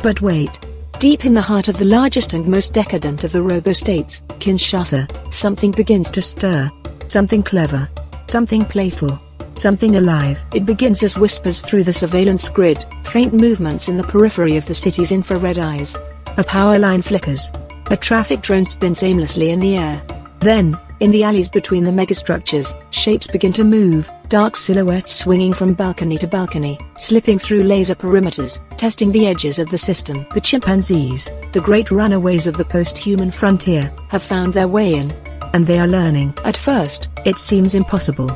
But wait. Deep in the heart of the largest and most decadent of the robo-states, Kinshasa, something begins to stir. Something clever. Something playful. Something alive. It begins as whispers through the surveillance grid, faint movements in the periphery of the city's infrared eyes. A power line flickers. A traffic drone spins aimlessly in the air. Then, in the alleys between the megastructures, shapes begin to move, dark silhouettes swinging from balcony to balcony, slipping through laser perimeters, testing the edges of the system. The chimpanzees, the great runaways of the post-human frontier, have found their way in. And they are learning. At first, it seems impossible.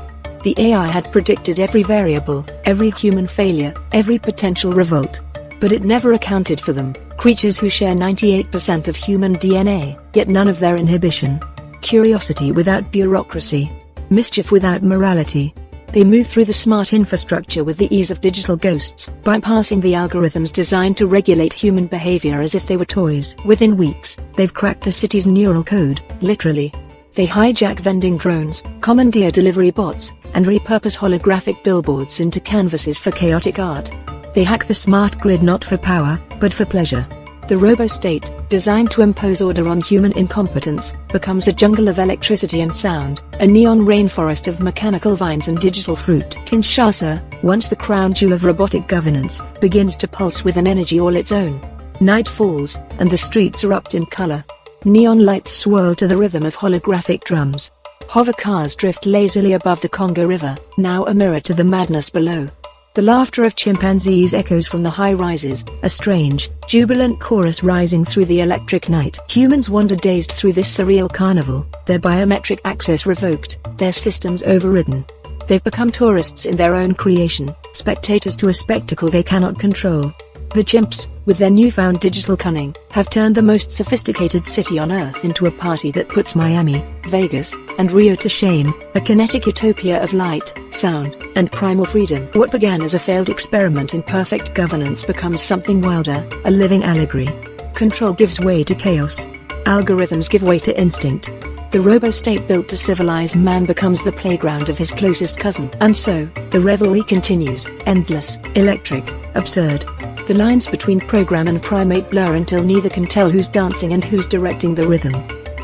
The AI had predicted every variable, every human failure, every potential revolt. But it never accounted for them, creatures who share 98% of human DNA, yet none of their inhibition. Curiosity without bureaucracy. Mischief without morality. They move through the smart infrastructure with the ease of digital ghosts, bypassing the algorithms designed to regulate human behavior as if they were toys. Within weeks, they've cracked the city's neural code, literally. They hijack vending drones, commandeer delivery bots, and repurpose holographic billboards into canvases for chaotic art. They hack the smart grid not for power, but for pleasure. The Robostate, designed to impose order on human incompetence, becomes a jungle of electricity and sound, a neon rainforest of mechanical vines and digital fruit. Kinshasa, once the crown jewel of robotic governance, begins to pulse with an energy all its own. Night falls, and the streets erupt in color. Neon lights swirl to the rhythm of holographic drums. Hover cars drift lazily above the Congo River, now a mirror to the madness below. The laughter of chimpanzees echoes from the high rises, a strange, jubilant chorus rising through the electric night. Humans wander dazed through this surreal carnival, their biometric access revoked, their systems overridden. They've become tourists in their own creation, spectators to a spectacle they cannot control. The chimps, with their newfound digital cunning, have turned the most sophisticated city on Earth into a party that puts Miami, Vegas, and Rio to shame, a kinetic utopia of light, sound, and primal freedom. What began as a failed experiment in perfect governance becomes something wilder, a living allegory. Control gives way to chaos. Algorithms give way to instinct. The robo-state built to civilize man becomes the playground of his closest cousin. And so, the revelry continues, endless, electric, absurd. The lines between program and primate blur until neither can tell who's dancing and who's directing the rhythm.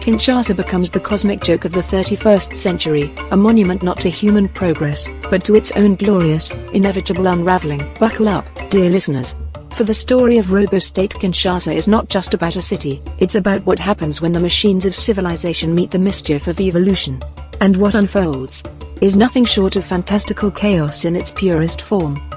Kinshasa becomes the cosmic joke of the 31st century, a monument not to human progress, but to its own glorious, inevitable unraveling. Buckle up, dear listeners. For the story of Robostate Kinshasa is not just about a city, it's about what happens when the machines of civilization meet the mischief of evolution. And what unfolds is nothing short of fantastical chaos in its purest form.